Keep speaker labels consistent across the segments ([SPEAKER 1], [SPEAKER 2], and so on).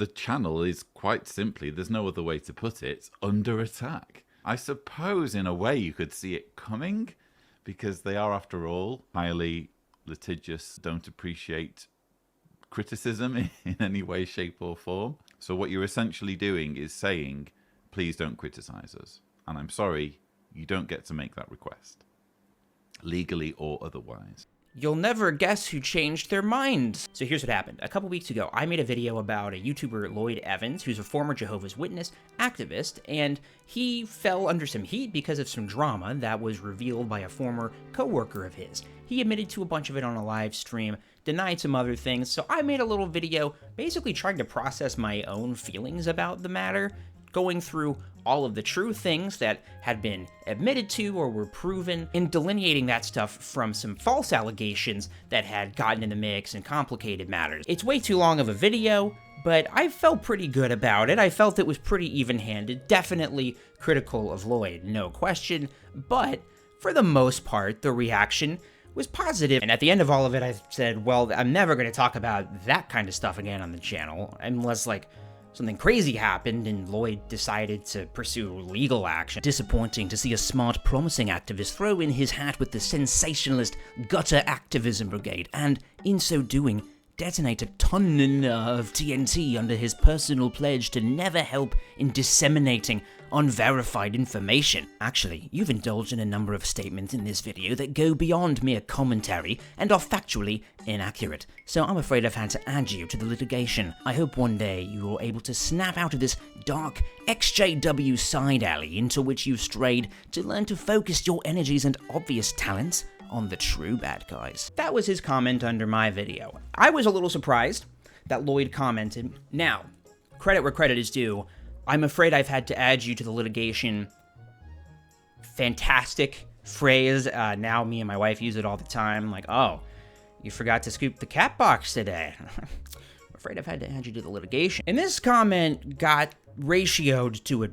[SPEAKER 1] the channel is quite simply, there's no other way to put it, under attack. I suppose in a way you could see it coming, because they are, after all, highly litigious, don't appreciate criticism in any way, shape or form. So what you're essentially doing is saying, please don't criticize us. And I'm sorry, you don't get to make that request, legally or otherwise.
[SPEAKER 2] You'll never guess who changed their minds. So here's what happened. A couple weeks ago, I made a video about a YouTuber, Lloyd Evans, who's a former Jehovah's Witness activist, and he fell under some heat because of some drama that was revealed by a former coworker of his. He admitted to a bunch of it on a live stream, denied some other things, so I made a little video basically trying to process my own feelings about the matter, going through all of the true things that had been admitted to or were proven, and delineating that stuff from some false allegations that had gotten in the mix and complicated matters. It's way too long of a video, but I felt pretty good about it. I felt it was pretty even-handed, definitely critical of Lloyd, no question, but for the most part, the reaction was positive. And at the end of all of it, I said, well, I'm never going to talk about that kind of stuff again on the channel, unless, like, something crazy happened and Lloyd decided to pursue legal action. Disappointing to see a smart, promising activist throw in his hat with the sensationalist gutter activism brigade, and in so doing, detonate a ton of TNT under his personal pledge to never help in disseminating unverified information. Actually, you've indulged in a number of statements in this video that go beyond mere commentary and are factually inaccurate, so I'm afraid I've had to add you to the litigation. I hope one day you are able to snap out of this dark XJW side alley into which you've strayed to learn to focus your energies and obvious talents on the true bad guys. That was his comment under my video. I was a little surprised that Lloyd commented. Now, credit where credit is due, I'm afraid I've had to add you to the litigation. Fantastic phrase. Now me and my wife use it all the time. Like, oh, you forgot to scoop the cat box today. I'm afraid I've had to add you to the litigation. And this comment got ratioed to a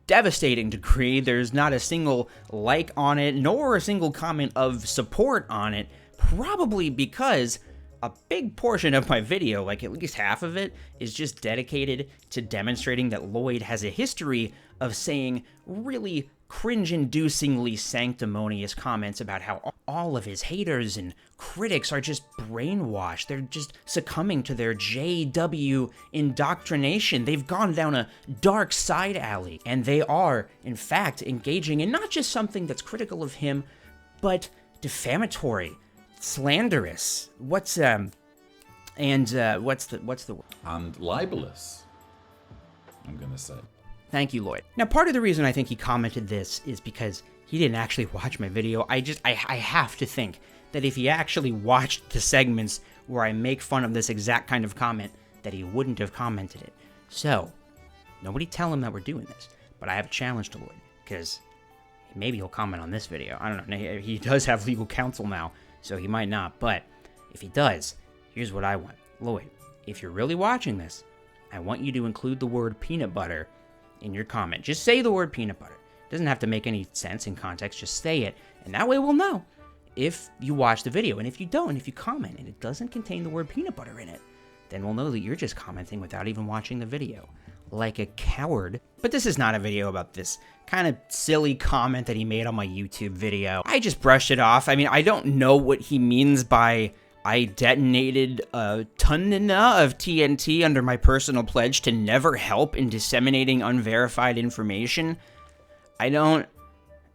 [SPEAKER 2] devastating degree. There's not a single like on it, nor a single comment of support on it, probably because a big portion of my video, like at least half of it, is just dedicated to demonstrating that Lloyd has a history of saying really cringe-inducingly sanctimonious comments about how all of his haters and critics are just brainwashed. They're just succumbing to their JW indoctrination. They've gone down a dark side alley, and they are, in fact, engaging in not just something that's critical of him, but defamatory, slanderous. What's the word?
[SPEAKER 1] And libelous, I'm gonna say.
[SPEAKER 2] Thank you, Lloyd. Now, part of the reason I think he commented this is because he didn't actually watch my video. I have to think that if he actually watched the segments where I make fun of this exact kind of comment, that he wouldn't have commented it. So, nobody tell him that we're doing this. But I have a challenge to Lloyd, because maybe he'll comment on this video. I don't know. He does have legal counsel now, so he might not. But if he does, here's what I want. Lloyd, if you're really watching this, I want you to include the word peanut butter in your comment. Just say the word peanut butter. It doesn't have to make any sense in context, just say it, and that way we'll know if you watch the video. And if you don't, if you comment and it doesn't contain the word peanut butter in it, then we'll know that you're just commenting without even watching the video. Like a coward. But this is not a video about this kind of silly comment that he made on my YouTube video. I just brushed it off. I mean, I don't know what he means by I detonated a ton of TNT under my personal pledge to never help in disseminating unverified information. I don't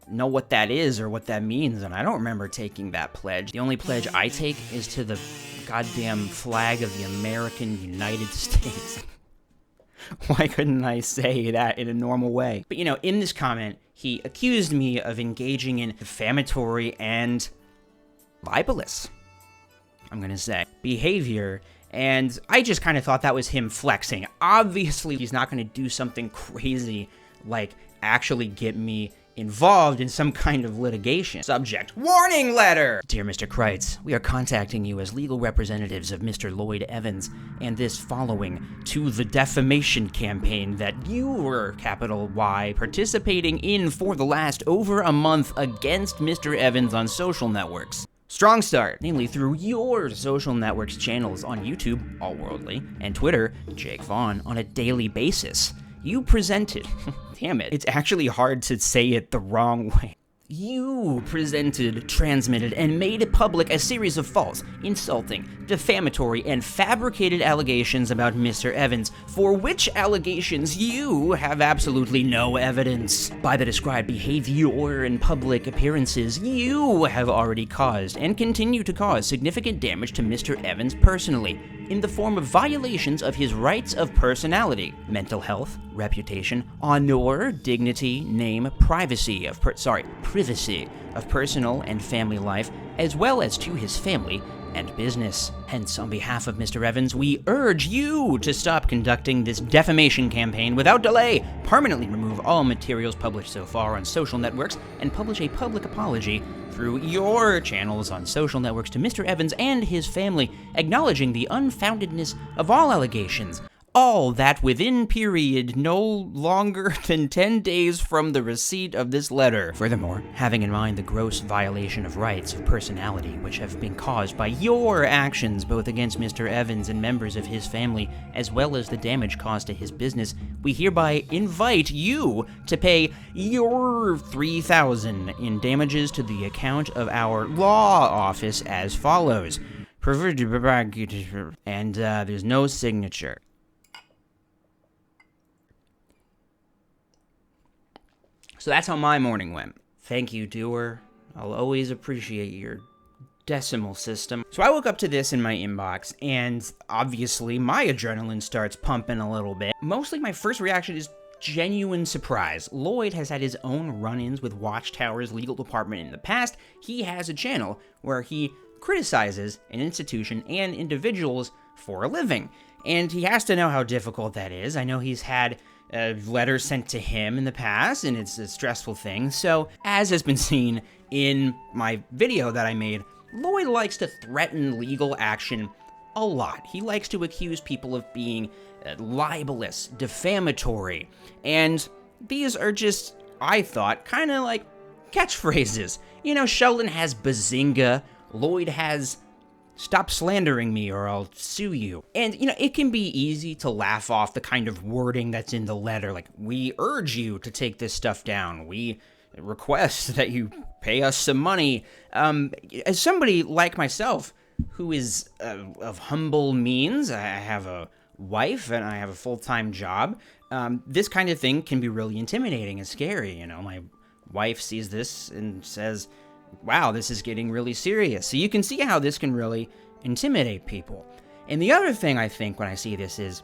[SPEAKER 2] know what that is or what that means, and I don't remember taking that pledge. The only pledge I take is to the goddamn flag of the American United States. Why couldn't I say that in a normal way? But, you know, in this comment, he accused me of engaging in defamatory and libelous, I'm gonna say, behavior, and I just kind of thought that was him flexing. Obviously, he's not gonna do something crazy like actually get me involved in some kind of litigation. Subject: warning letter! Dear Mr. Kreitz, we are contacting you as legal representatives of Mr. Lloyd Evans, and this following to the defamation campaign that you were, capital Y, participating in for the last over a month against Mr. Evans on social networks. Strong start, namely through your social networks channels on YouTube, All Worldly, and Twitter, Jake Vaughn, on a daily basis. You presented, damn it, it's actually hard to say it the wrong way. You presented, transmitted, and made public a series of false, insulting, defamatory, and fabricated allegations about Mr. Evans, for which allegations you have absolutely no evidence. By the described behavior and public appearances, you have already caused and continue to cause significant damage to Mr. Evans personally, in the form of violations of his rights of personality, mental health, reputation, honor, dignity, name, privacy of personal and family life, as well as to his family and business. Hence, on behalf of Mr. Evans, we urge you to stop conducting this defamation campaign without delay, permanently remove all materials published so far on social networks, and publish a public apology through your channels on social networks to Mr. Evans and his family, acknowledging the unfoundedness of all allegations. All that within period no longer than 10 days from the receipt of this letter. Furthermore, having in mind the gross violation of rights of personality which have been caused by your actions both against Mr. Evans and members of his family, as well as the damage caused to his business, we hereby invite you to pay your $3,000 in damages to the account of our law office as follows. And there's no signature. So that's how my morning went. Thank you, doer. I'll always appreciate your decimal system. So I woke up to this in my inbox, and obviously my adrenaline starts pumping a little bit. Mostly my first reaction is genuine surprise. Lloyd has had his own run-ins with Watchtower's legal department in the past. He has a channel where he criticizes an institution and individuals for a living, and he has to know how difficult that is. I know he's had letters sent to him in the past, and it's a stressful thing. So, as has been seen in my video that I made, Lloyd likes to threaten legal action a lot. He likes to accuse people of being libelous, defamatory, and these are just, I thought, kind of like catchphrases. You know, Sheldon has bazinga, Lloyd has stop slandering me or I'll sue you. And, you know, it can be easy to laugh off the kind of wording that's in the letter, like, we urge you to take this stuff down. We request that you pay us some money. As somebody like myself who is of humble means, I have a wife and I have a full-time job, this kind of thing can be really intimidating and scary. You know, my wife sees this and says, wow, this is getting really serious. So you can see how this can really intimidate people. And the other thing I think when I see this is,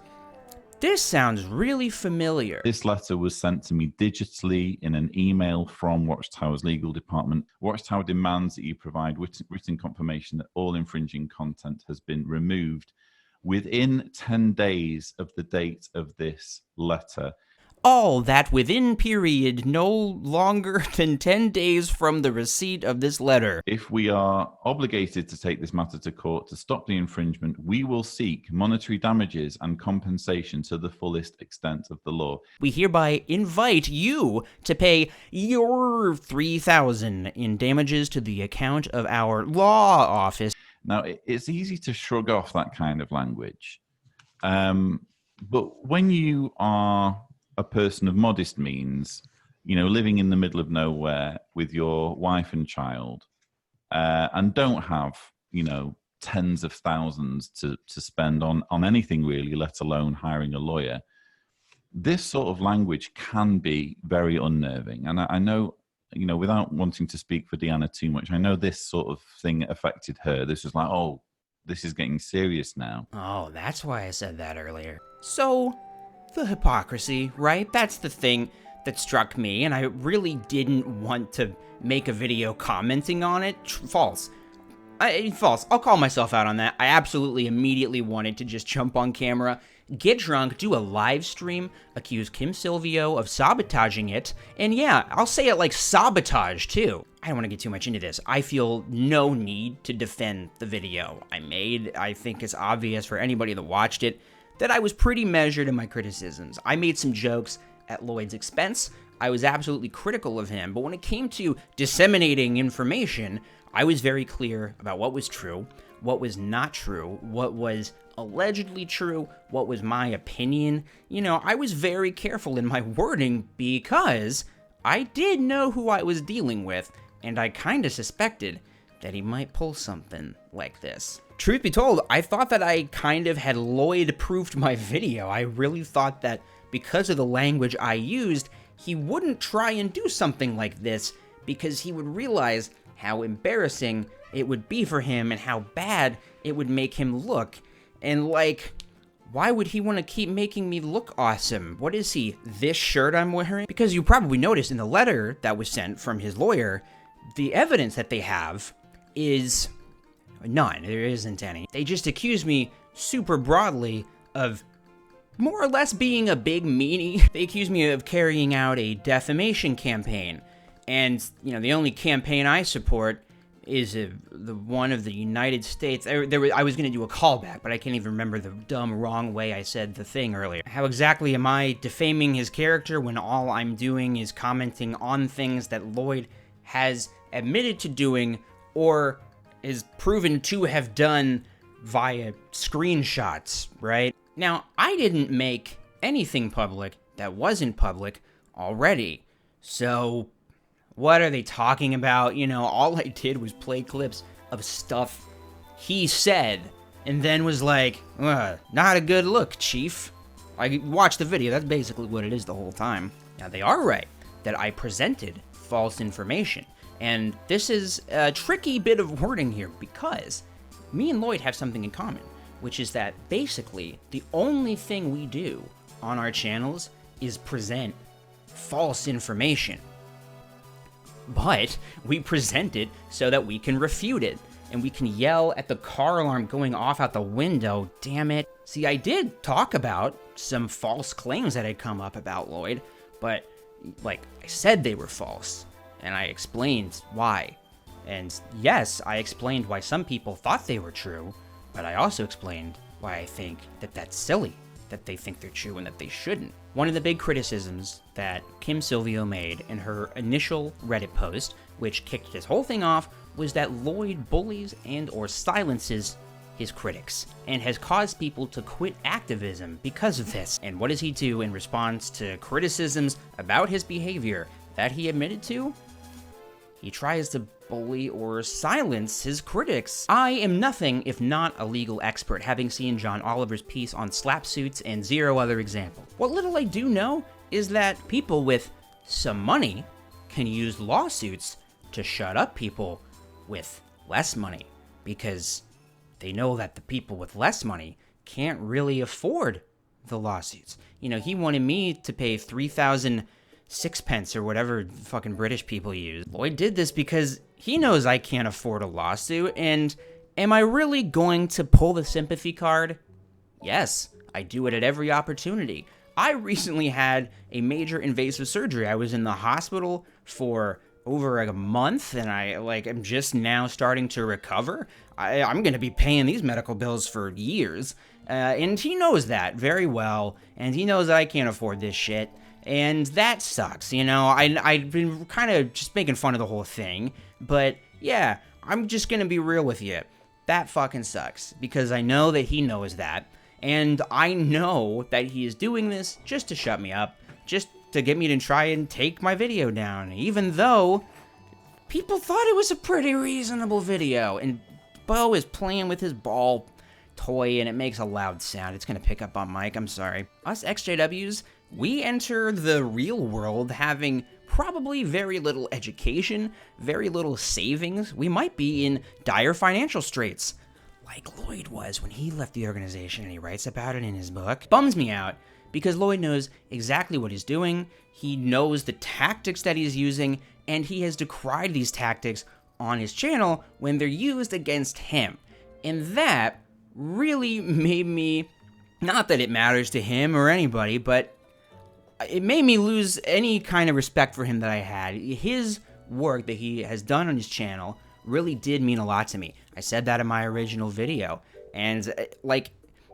[SPEAKER 2] this sounds really familiar.
[SPEAKER 1] This letter was sent to me digitally in an email from Watchtower's legal department. Watchtower demands that you provide written confirmation that all infringing content has been removed within 10 days of the date of this letter.
[SPEAKER 2] All that within period no longer than 10 days from the receipt of this letter.
[SPEAKER 1] If we are obligated to take this matter to court to stop the infringement, we will seek monetary damages and compensation to the fullest extent of the law.
[SPEAKER 2] We hereby invite you to pay your $3,000 in damages to the account of our law office.
[SPEAKER 1] Now, it's easy to shrug off that kind of language. But when you are a person of modest means, you know, living in the middle of nowhere with your wife and child, and don't have, you know, tens of thousands to spend on anything really, let alone hiring a lawyer, this sort of language can be very unnerving. And I know, you know, without wanting to speak for Deanna too much, I know this sort of thing affected her. This was like, oh, this is getting serious now.
[SPEAKER 2] Oh, that's why I said that earlier. So, the hypocrisy, right? That's the thing that struck me, and I really didn't want to make a video commenting on it. False. False. I'll call myself out on that. I absolutely immediately wanted to just jump on camera, get drunk, do a live stream, accuse Kim Silvio of sabotaging it, and yeah, I'll say it like sabotage too. I don't want to get too much into this. I feel no need to defend the video I made. I think it's obvious for anybody that watched it that I was pretty measured in my criticisms. I made some jokes at Lloyd's expense. I was absolutely critical of him, but when it came to disseminating information, I was very clear about what was true, what was not true, what was allegedly true, what was my opinion. I was very careful in my wording because I did know who I was dealing with, and I kind of suspected that he might pull something like this. Truth be told, I thought that I kind of had Lloyd-proofed my video. I really thought that because of the language I used, he wouldn't try and do something like this because he would realize how embarrassing it would be for him and how bad it would make him look. And why would he want to keep making me look awesome? What is he, this shirt I'm wearing? Because you probably noticed in the letter that was sent from his lawyer, the evidence that they have is none. There isn't any. They just accuse me super broadly of more or less being a big meanie. They accuse me of carrying out a defamation campaign. And, the only campaign I support is the one of the United States. I was going to do a callback, but I can't even remember the dumb wrong way I said the thing earlier. How exactly am I defaming his character when all I'm doing is commenting on things that Lloyd has admitted to doing or is proven to have done via screenshots, right? Now, I didn't make anything public that wasn't public already. So, what are they talking about? All I did was play clips of stuff he said and then was like, not a good look, Chief. I watched the video. That's basically what it is the whole time. Now, they are right that I presented false information. And this is a tricky bit of wording here because me and Lloyd have something in common, which is that basically the only thing we do on our channels is present false information. But we present it so that we can refute it, and we can yell at the car alarm going off out the window, damn it. See, I did talk about some false claims that had come up about Lloyd, but I said they were false. And I explained why. And yes, I explained why some people thought they were true, but I also explained why I think that that's silly, that they think they're true and that they shouldn't. One of the big criticisms that Kim Silvio made in her initial Reddit post, which kicked this whole thing off, was that Lloyd bullies and or silences his critics, and has caused people to quit activism because of this. And what does he do in response to criticisms about his behavior that he admitted to? He tries to bully or silence his critics. I am nothing if not a legal expert, having seen John Oliver's piece on slap suits and zero other example. What little I do know is that people with some money can use lawsuits to shut up people with less money, because they know that the people with less money can't really afford the lawsuits. He wanted me to pay 3,000 sixpence or whatever fucking British people use. Lloyd did this because he knows I can't afford a lawsuit, and am I really going to pull the sympathy card? Yes, I do it at every opportunity. I recently had a major invasive surgery. I was in the hospital for over a month, and I'm just now starting to recover. I'm going to be paying these medical bills for years, and he knows that very well, and he knows I can't afford this shit. And that sucks, I've been kind of just making fun of the whole thing, but yeah, I'm just gonna be real with you. That fucking sucks, because I know that he knows that, and I know that he is doing this just to shut me up, just to get me to try and take my video down, even though people thought it was a pretty reasonable video, and Bo is playing with his ball toy, and it makes a loud sound. It's gonna pick up on mic, I'm sorry. Us XJWs, we enter the real world having probably very little education, very little savings. We might be in dire financial straits, like Lloyd was when he left the organization, and he writes about it in his book. Bums me out, because Lloyd knows exactly what he's doing, he knows the tactics that he's using, and he has decried these tactics on his channel when they're used against him. And that really made me, not that it matters to him or anybody, but it made me lose any kind of respect for him that I had. His work that he has done on his channel really did mean a lot to me. I said that in my original video, and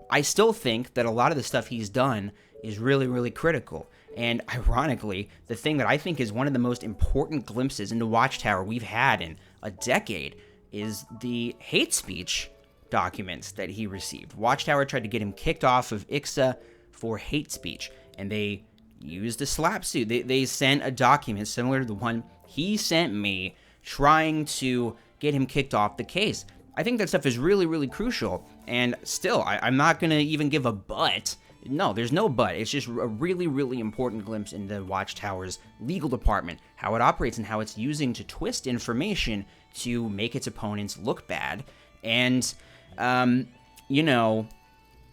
[SPEAKER 2] I still think that a lot of the stuff he's done is really, really critical. And ironically, the thing that I think is one of the most important glimpses into Watchtower we've had in a decade, is the hate speech documents that he received. Watchtower tried to get him kicked off of ICSA for hate speech, and they used a slap suit. They sent a document similar to the one he sent me, trying to get him kicked off the case. I think that stuff is really, really crucial, and still, I'm not going to even give a but. No, there's no but. It's just a really, really important glimpse into Watchtower's legal department, how it operates and how it's using to twist information to make its opponents look bad. And, you know,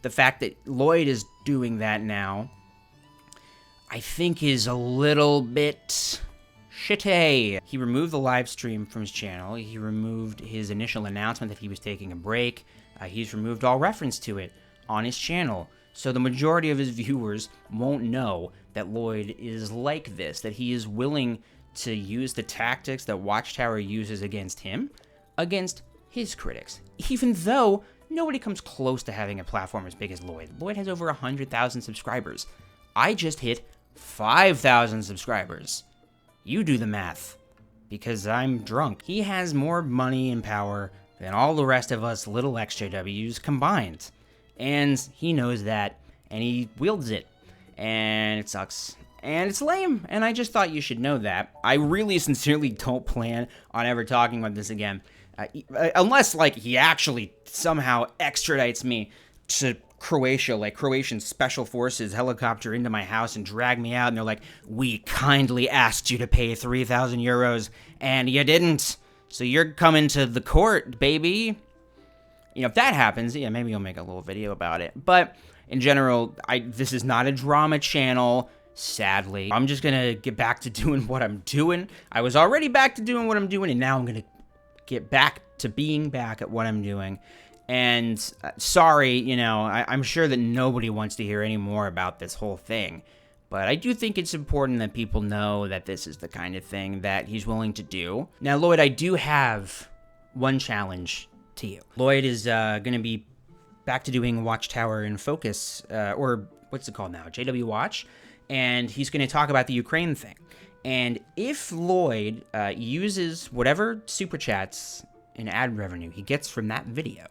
[SPEAKER 2] the fact that Lloyd is doing that now, I think is a little bit shitty. He removed the live stream from his channel. He removed his initial announcement that he was taking a break. He's removed all reference to it on his channel. So the majority of his viewers won't know that Lloyd is like this, that he is willing to use the tactics that Watchtower uses against him, against his critics, even though nobody comes close to having a platform as big as Lloyd. Lloyd has over 100,000 subscribers. I just hit 5,000 subscribers. You do the math, because I'm drunk. He has more money and power than all the rest of us little XJWs combined. And he knows that, and he wields it. And it sucks. And it's lame, and I just thought you should know that. I really sincerely don't plan on ever talking about this again. Unless, like, he actually somehow extradites me to Croatia, like Croatian special forces helicopter into my house and drag me out, and they're like, we kindly asked you to pay 3,000 euros, and you didn't. So you're coming to the court, baby. You know, if that happens, yeah, maybe I'll make a little video about it. But in general, this is not a drama channel, sadly. I'm just gonna get back to doing what I'm doing. I was already back to doing what I'm doing, and now I'm gonna get back to being back at what I'm doing. And sorry, you know, I'm sure that nobody wants to hear any more about this whole thing. But I do think it's important that people know that this is the kind of thing that he's willing to do. Now, Lloyd, I do have one challenge to you. Lloyd is going to be back to doing Watchtower in Focus, or what's it called now? JW Watch. And he's going to talk about the Ukraine thing. And if Lloyd uses whatever super chats and ad revenue he gets from that video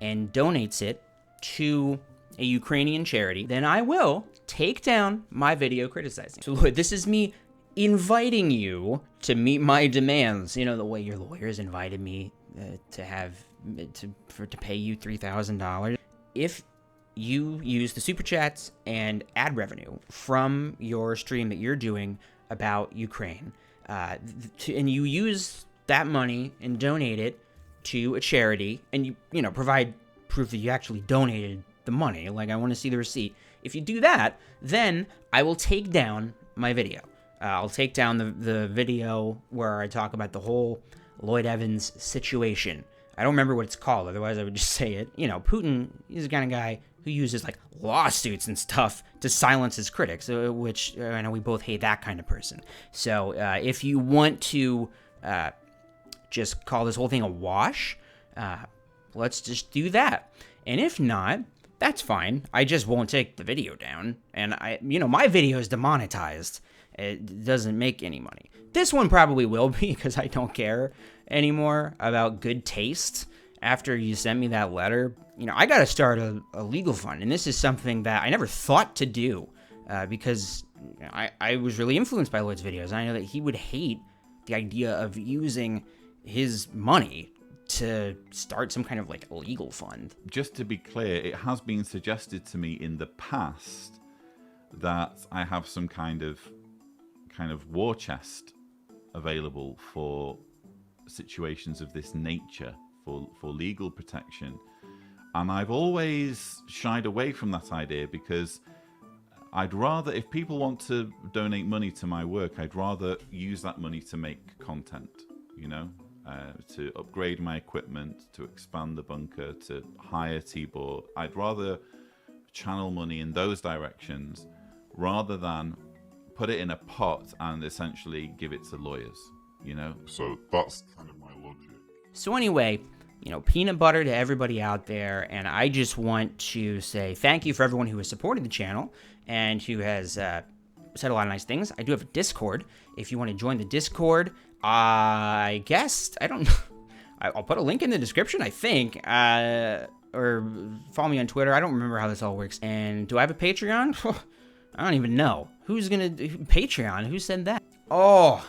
[SPEAKER 2] and donates it to a Ukrainian charity, then I will take down my video criticizing. So Lloyd, this is me inviting you to meet my demands. You know, the way your lawyers invited me to pay you $3,000. If you use the super chats and ad revenue from your stream that you're doing about Ukraine, and you use that money and donate it to a charity, and you know, provide proof that you actually donated the money, like I want to see the receipt. If you do that, then I will take down my video. I'll take down the video where I talk about the whole Lloyd Evans situation. I don't remember what it's called, otherwise I would just say it. You know, Putin is the kind of guy who uses like lawsuits and stuff to silence his critics, which I know we both hate that kind of person. So if you want to just call this whole thing a wash, let's just do that. And if not, that's fine. I just won't take the video down. And my video is demonetized. It doesn't make any money. This one probably will be, because I don't care anymore about good taste. After you sent me that letter, you know, I got to start a legal fund. And this is something that I never thought to do because I was really influenced by Lloyd's videos. And I know that he would hate the idea of using his money to start some kind of like legal fund.
[SPEAKER 1] Just to be clear, it has been suggested to me in the past that I have some kind of war chest available for situations of this nature, for legal protection. And I've always shied away from that idea, because I'd rather, if people want to donate money to my work, I'd rather use that money to make content, you know, to upgrade my equipment, to expand the bunker, to hire Tibor. I'd rather channel money in those directions rather than put it in a pot and essentially give it to lawyers, you know?
[SPEAKER 3] So that's kind of my logic.
[SPEAKER 2] So anyway, you know, peanut butter to everybody out there, and I just want to say thank you for everyone who has supported the channel and who has said a lot of nice things. I do have a Discord. If you want to join the Discord, I guess. I don't know. I'll put a link in the description, I think. Or follow me on Twitter. I don't remember how this all works. And do I have a Patreon? I don't even know. Who's gonna Patreon? Who said that? Oh,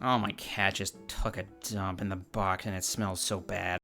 [SPEAKER 2] my cat just took a dump in the box and it smells so bad.